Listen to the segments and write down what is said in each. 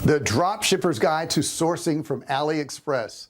The Dropshipper's Guide to Sourcing from AliExpress,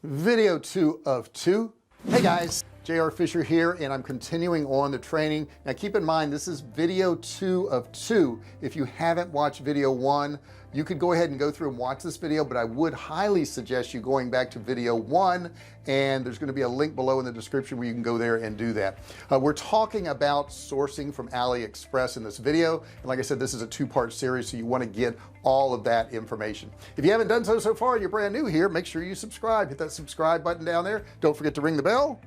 video 2 of 2. Hey guys, JR Fisher here, and I'm continuing on the training. Now keep in mind, this is video 2 of 2. If you haven't watched video 1, you could go ahead and go through and watch this video, but I would highly suggest you going back to video 1, and there's going to be a link below in the description where you can go there and do that. We're talking about sourcing from AliExpress in this video, and like I said, this is a 2-part series, so you want to get all of that information. If you haven't done so far and you're brand new here, make sure you subscribe. Hit that subscribe button down there. Don't forget to ring the bell,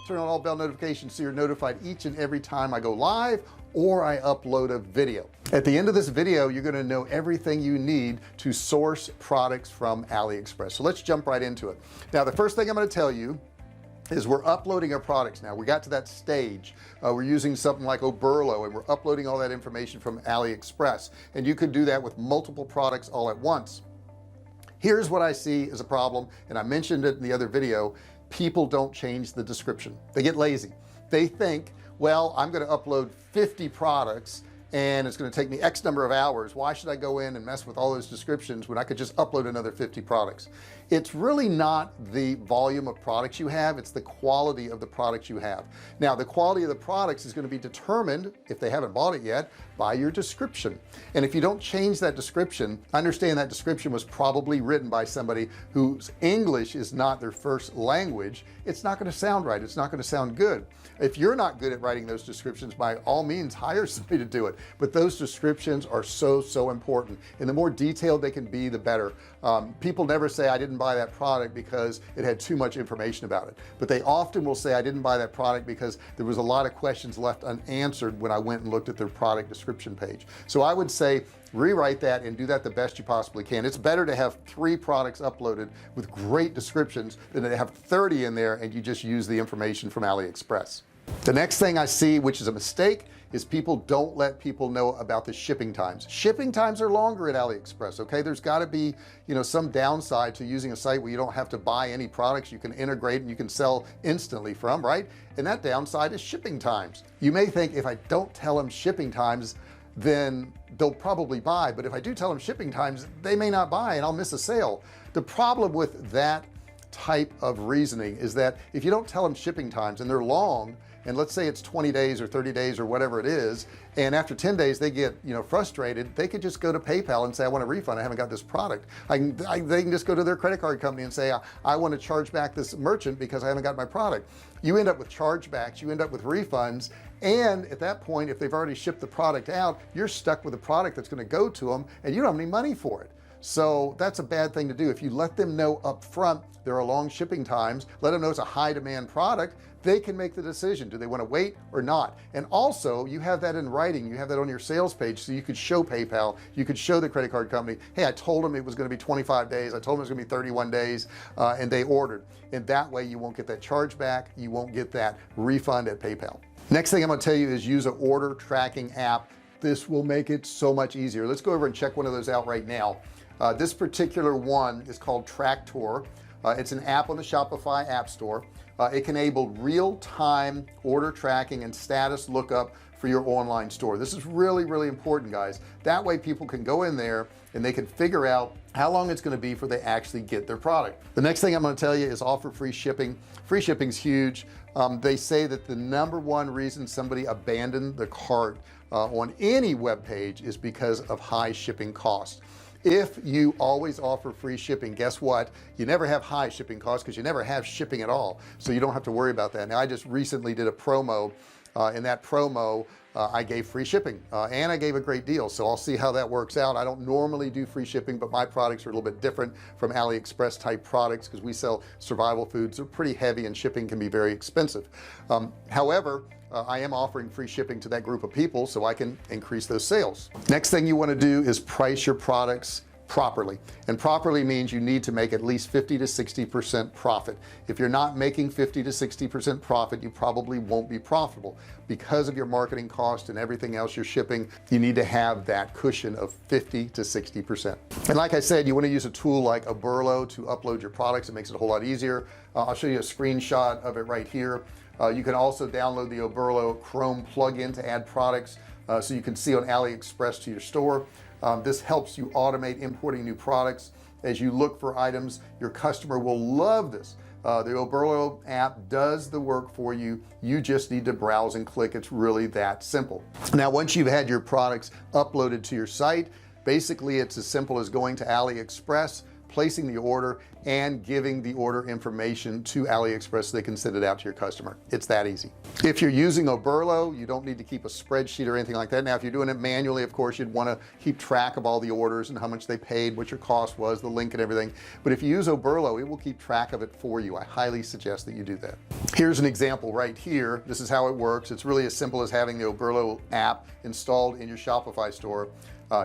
turn on all bell notifications so you're notified each and every time I go live or I upload a video. At the end of this video, you're going to know everything you need to source products from AliExpress. So let's jump right into it. Now the first thing I'm going to tell you is we're uploading our products. Now we got to that stage, we're using something like Oberlo, and we're uploading all that information from AliExpress, and you could do that with multiple products all at once. Here's what I see as a problem, and I mentioned it in the other video. People don't change the description. They get lazy. They think, well, I'm going to upload 50 products and it's going to take me X number of hours. Why should I go in and mess with all those descriptions when I could just upload another 50 products? It's really not the volume of products you have, it's the quality of the products you have. Now the quality of the products is going to be determined, if they haven't bought it yet, by your description. And if you don't change that description, understand that description was probably written by somebody whose English is not their first language. It's not going to sound right. It's not going to sound good. If you're not good at writing those descriptions, by all means hire somebody to do it, but those descriptions are so important, and the more detailed they can be, the better. People never say I didn't buy that product because it had too much information about it, but they often will say I didn't buy that product because there was a lot of questions left unanswered when I went and looked at their product description page. So I would say rewrite that and do that the best you possibly can. It's better to have 3 products uploaded with great descriptions than to have 30 in there and you just use the information from AliExpress. The next thing I see, which is a mistake, is people don't let people know about the shipping times. Shipping times are longer at AliExpress. Okay, there's got to be, you know, some downside to using a site where you don't have to buy any products. You can integrate and you can sell instantly from, right? And that downside is shipping times. You may think, if I don't tell them shipping times, then they'll probably buy, but if I do tell them shipping times, they may not buy and I'll miss a sale. The problem with that type of reasoning is that if you don't tell them shipping times and they're long, and let's say it's 20 days or 30 days or whatever it is, and after 10 days they get, you know, frustrated, they could just go to PayPal and say I want a refund, I haven't got this product. They can just go to their credit card company and say I want to charge back this merchant because I haven't got my product. You end up with chargebacks, you end up with refunds, and at that point, if they've already shipped the product out, you're stuck with a product that's going to go to them and you don't have any money for it. So that's a bad thing to do. If you let them know up front there are long shipping times, let them know it's a high demand product, they can make the decision, do they want to wait or not? And also you have that in writing, you have that on your sales page, so you could show PayPal, you could show the credit card company, hey, I told them it was going to be 25 days, I told them it was going to be 31 days, and they ordered. And that way you won't get that charge back, you won't get that refund at PayPal. Next thing I'm going to tell you is use an order tracking app. This will make it so much easier. Let's go over and check one of those out right now. This particular one is called Traktor. It's an app on the Shopify App Store. It can enable real-time order tracking and status lookup for your online store. This is really important, guys. That way people can go in there and they can figure out how long it's going to be before they actually get their product. The next thing I'm going to tell you is offer free shipping. Free shipping is huge. They say that the #1 reason somebody abandoned the cart on any web page is because of high shipping costs. If you always offer free shipping, guess what? You never have high shipping costs because you never have shipping at all, so you don't have to worry about that. Now I just recently did a promo. In that promo I gave free shipping and I gave a great deal, so I'll see how that works out. I don't normally do free shipping, but my products are a little bit different from AliExpress type products because we sell survival foods. They're pretty heavy and shipping can be very expensive. However, I am offering free shipping to that group of people so I can increase those sales. Next thing you want to do is price your products properly, and properly means you need to make at least 50 to 60% profit. If you're not making 50 to 60% profit, you probably won't be profitable because of your marketing cost and everything else you're shipping. You need to have that cushion of 50 to 60%. And like I said, you want to use a tool like Oberlo to upload your products. It makes it a whole lot easier. I'll show you a screenshot of it right here. You can also download the Oberlo Chrome plugin to add products so you can see on AliExpress to your store. This helps you automate importing new products. As you look for items, your customer will love this. The Oberlo app does the work for you. You just need to browse and click. It's really that simple. Now once you've had your products uploaded to your site, basically it's as simple as going to AliExpress, placing the order, and giving the order information to AliExpress so they can send it out to your customer. It's that easy. If you're using Oberlo, you don't need to keep a spreadsheet or anything like that. Now if you're doing it manually, of course you'd want to keep track of all the orders and how much they paid, what your cost was, the link and everything. But if you use Oberlo, it will keep track of it for you. I highly suggest that you do that. Here's an example right here. This is how it works. It's really as simple as having the Oberlo app installed in your Shopify store,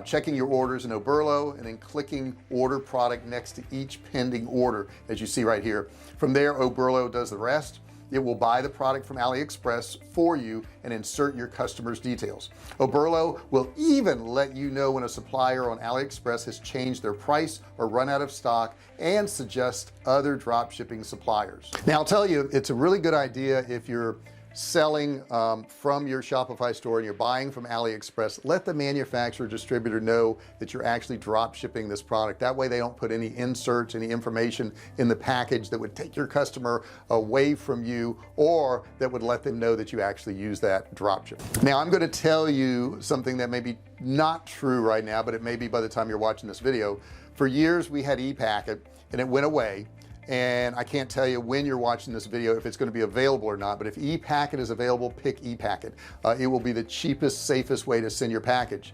checking your orders in Oberlo, and then clicking order product next to each pending order, as you see right here. From there, Oberlo does the rest. It will buy the product from AliExpress for you and insert your customers' details. Oberlo will even let you know when a supplier on AliExpress has changed their price or run out of stock, and suggest other drop shipping suppliers. Now I'll tell you, it's a really good idea if you're selling from your Shopify store and you're buying from AliExpress. Let the manufacturer distributor know that you're actually drop shipping this product. That way they don't put any inserts, any information in the package that would take your customer away from you, or that would let them know that you actually use that drop ship. Now I'm going to tell you something that may be not true right now, but it may be by the time you're watching this video. For years we had ePacket and it went away, and I can't tell you when you're watching this video if it's going to be available or not, but if ePacket is available, pick ePacket. It will be the cheapest, safest way to send your package.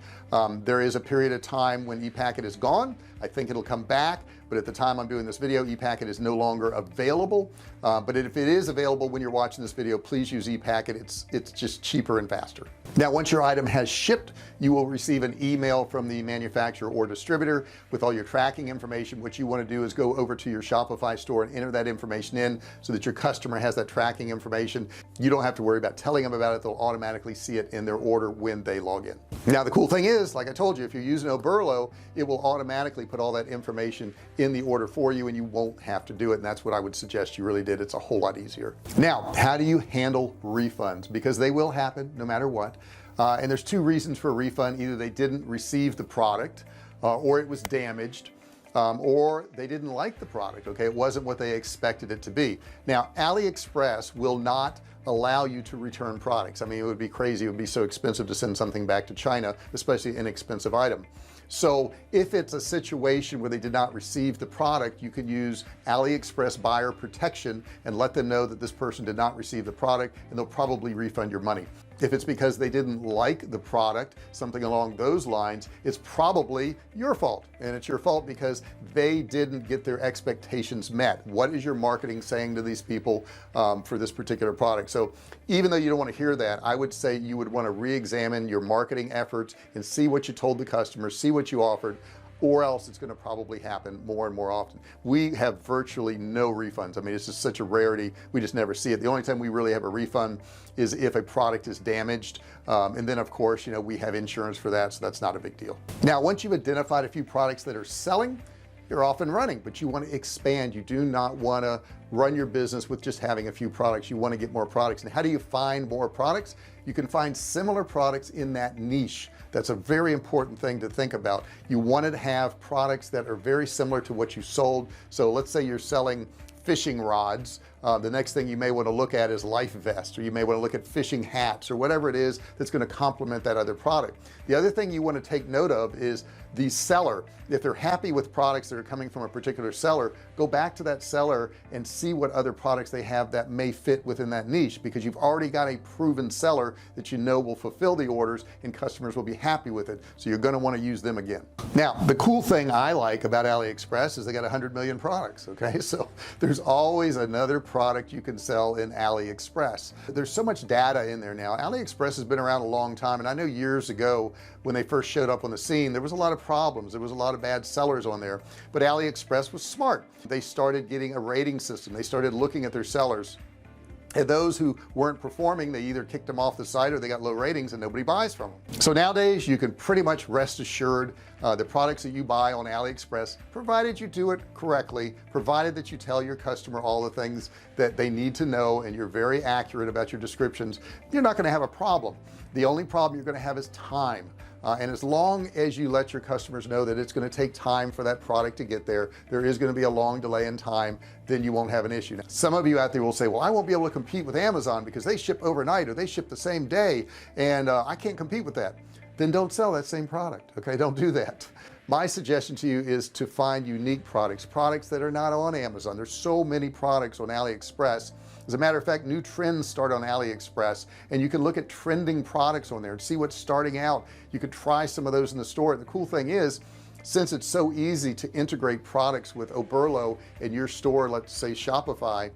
There is a period of time when ePacket is gone. I think it'll come back, but at the time I'm doing this video, ePacket is no longer available. But if it is available when you're watching this video, please use ePacket. It's just cheaper and faster. Now once your item has shipped, you will receive an email from the manufacturer or distributor with all your tracking information. What you want to do is go over to your Shopify store and enter that information in so that your customer has that tracking information. You don't have to worry about telling them about it. They'll automatically see it in their order when they log in. Now the cool thing is, like I told you, if you're using Oberlo, it will automatically put all that information in the order for you and you won't have to do it. And that's what I would suggest you really did. It's a whole lot easier. Now how do you handle refunds? Because they will happen no matter what. And there's two reasons for a refund. Either they didn't receive the product, or it was damaged, or they didn't like the product. Okay, it wasn't what they expected it to be. Now AliExpress will not allow you to return products. I mean, it would be crazy. It would be so expensive to send something back to China, especially an inexpensive item. So if it's a situation where they did not receive the product, you can use AliExpress buyer protection and let them know that this person did not receive the product, and they'll probably refund your money. If it's because they didn't like the product, something along those lines, it's probably your fault, and it's your fault because they didn't get their expectations met. What is your marketing saying to these people for this particular product? So even though you don't want to hear that, I would say you would want to re-examine your marketing efforts and see what you told the customer, see what you offered, or else it's going to probably happen more and more often. We have virtually no refunds. I mean, it's just such a rarity. We just never see it. The only time we really have a refund is if a product is damaged. And then of course, you know, we have insurance for that. So that's not a big deal. Now, once you've identified a few products that are selling, you're off and running, but you want to expand. You do not want to run your business with just having a few products. You want to get more products. And how do you find more products? You can find similar products in that niche. That's a very important thing to think about. You want to have products that are very similar to what you sold. So let's say you're selling fishing rods. The next thing you may want to look at is life vests, or you may want to look at fishing hats, or whatever it is that's going to complement that other product. The other thing you want to take note of is the seller. If they're happy with products that are coming from a particular seller, go back to that seller and see what other products they have that may fit within that niche, because you've already got a proven seller that you know will fulfill the orders and customers will be happy with it. So you're going to want to use them again. Now the cool thing I like about AliExpress is they got 100 million products. Okay, so there's always another product you can sell in AliExpress. There's so much data in there now. AliExpress has been around a long time, and I know years ago when they first showed up on the scene, there was a lot of problems. There was a lot of bad sellers on there, but AliExpress was smart. They started getting a rating system. They started looking at their sellers, and those who weren't performing, they either kicked them off the site or they got low ratings and nobody buys from them. So nowadays you can pretty much rest assured the products that you buy on AliExpress, provided you do it correctly, provided that you tell your customer all the things that they need to know and you're very accurate about your descriptions, you're not going to have a problem. The only problem you're going to have is time. and as long as you let your customers know that it's going to take time for that product to get there, there is going to be a long delay in time, then you won't have an issue. Now, some of you out there will say, well, I won't be able to compete with Amazon because they ship overnight or they ship the same day, and I can't compete with that. Then don't sell that same product. Okay, don't do that. My suggestion to you is to find unique products that are not on Amazon. There's so many products on AliExpress. As a matter of fact, new trends start on AliExpress, and you can look at trending products on there and see what's starting out. You could try some of those in the store. The cool thing is, since it's so easy to integrate products with Oberlo in your store, let's say Shopify,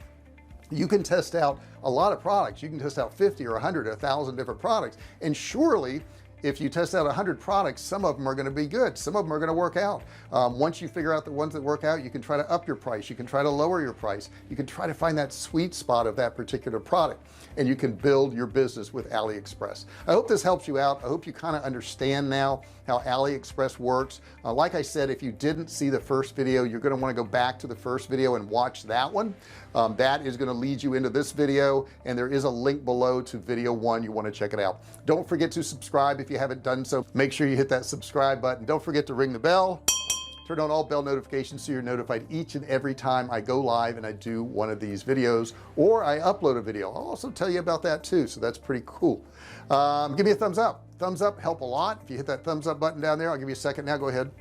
you can test out a lot of products. You can test out 50 or 100 or 1,000 different products, and surely if you test out 100 products, some of them are going to be good, some of them are going to work out. Once you figure out the ones that work out, you can try to up your price, you can try to lower your price, you can try to find that sweet spot of that particular product, and you can build your business with AliExpress. I hope this helps you out. I hope you kind of understand now how AliExpress works. Like I said, if you didn't see the first video, you're going to want to go back to the first video and watch that one. That is going to lead you into this video, and there is a link below to video 1. You want to check it out. Don't forget to subscribe if you haven't done so. Make sure you hit that subscribe button. Don't forget to ring the bell, turn on all bell notifications so you're notified each and every time I go live and I do one of these videos, or I upload a video. I'll also tell you about that too, so that's pretty cool. Give me a thumbs up. Thumbs up help a lot. If you hit that thumbs up button down there, I'll give you a second now. Go ahead.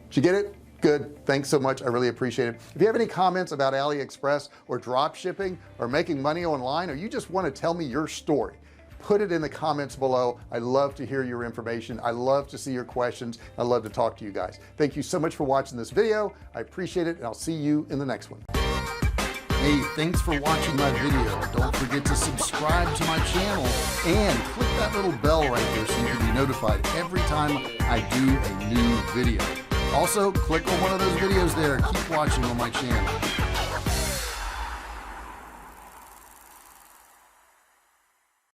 Did you get it? Good. Thanks so much. I really appreciate it. If you have any comments about AliExpress or drop shipping or making money online, or you just want to tell me your story, put it in the comments below. I love to hear your information. I love to see your questions. I love to talk to you guys. Thank you so much for watching this video. I appreciate it, and I'll see you in the next one. Hey, thanks for watching my video. Don't forget to subscribe to my channel and click that little bell right there so you can be notified every time I do a new video. Also, click on one of those videos there. Keep watching on my channel.